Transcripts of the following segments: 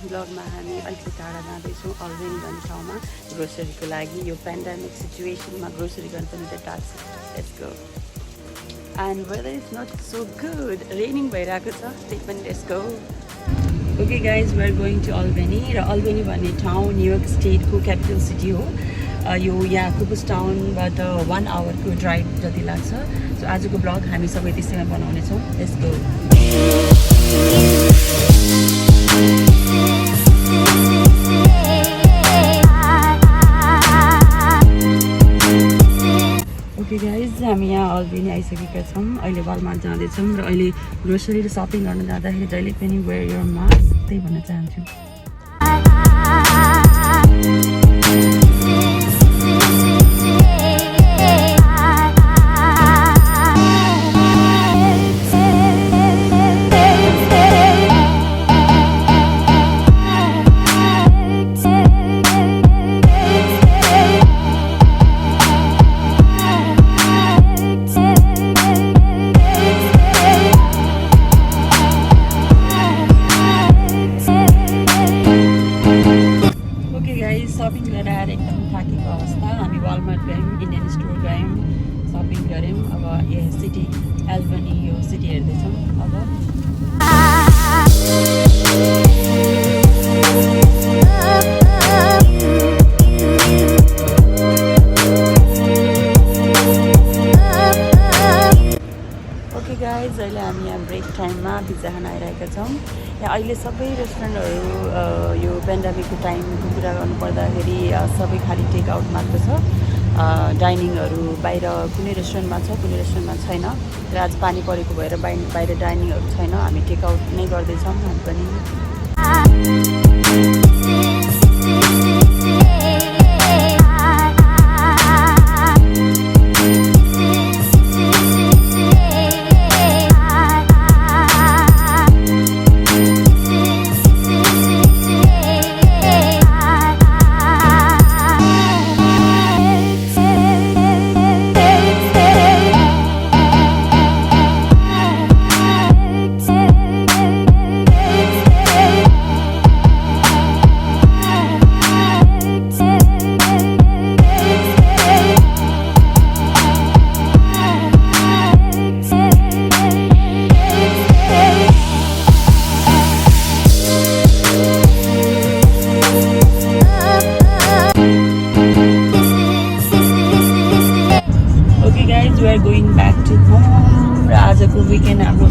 ब्लगमा हामी अलिकति टाढा जाँदैछौँ अल्बेनी भन्ने ठाउँमा ग्रोसरीको लागि यो पेन्डेमिक सिचुएसनमा ग्रोसरी गर्न पनि चाहिँ टाढ let's go and weather is not so good raining भइरहेको छ त्यही पनि let's go okay guys we are going to Albany र अल्बेनी भन्ने ठाउँ न्युयोर्क स्टेटको क्यापिटल सिटी हो यो यहाँ कुबुस टाउनबाट 1 आवरको ड्राइभ जति लाग्छ सो आजको ब्लग हामी सबै त्यसैमा बनाउनेछौँ लेट्स गो ओके गाइज हामी यहाँ अल्बेनी आइसकेका छौँ अहिले वालमार्ट जाँदैछौँ र अहिले ग्रोसरी र सपिङ गर्न जाँदाखेरि जहिले पनि वेयर योर मास्क त्यही भन्न चाहन्छु सपिङ गरेर आएर एकदम थाकेको अवस्था हामी वालमार्ट गयौँ इन्डियन स्टोर गयौँ सपिङ गऱ्यौँ अब यहाँ सिटी एल्बनी यो सिटी हेर्दैछौँ अब ओके गाइज अहिले हामी यहाँ ब्रेक टाइममा पिज्जा खान आइरहेका छौँ यहाँ अहिले सबै रेस्टुरेन्टहरू यो पेन्डेमिकको टाइमको कुरा गर्नुपर्दाखेरि सबै खालि टेक आउट मात्र छ डाइनिङहरू बाहिर कुनै रेस्टुरेन्टमा छ कुनै रेस्टुरेन्टमा छैन र आज पानी परेको भएर बाहिर डाइनिङहरू छैन हामी टेक आउट नै गर्दैछौँ हामी पनि गोइङ ब्याक टु होम र आजको विकेन्ड हाम्रो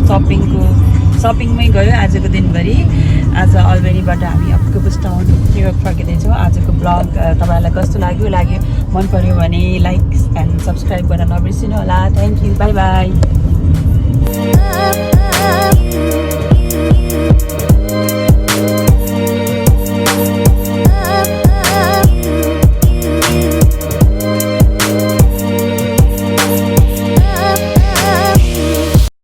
सपिङमै गयो आजको दिनभरि आज अल्बेनीबाट हामी अब कुबुस टाउन न्युयोर्क फर्किँदैछौँ आजको ब्लग तपाईँहरूलाई कस्तो लाग्यो मन पर्यो भने लाइक एन्ड सब्सक्राइब गर्न नबिर्सिनु होला थ्याङ्क यू बाई बाई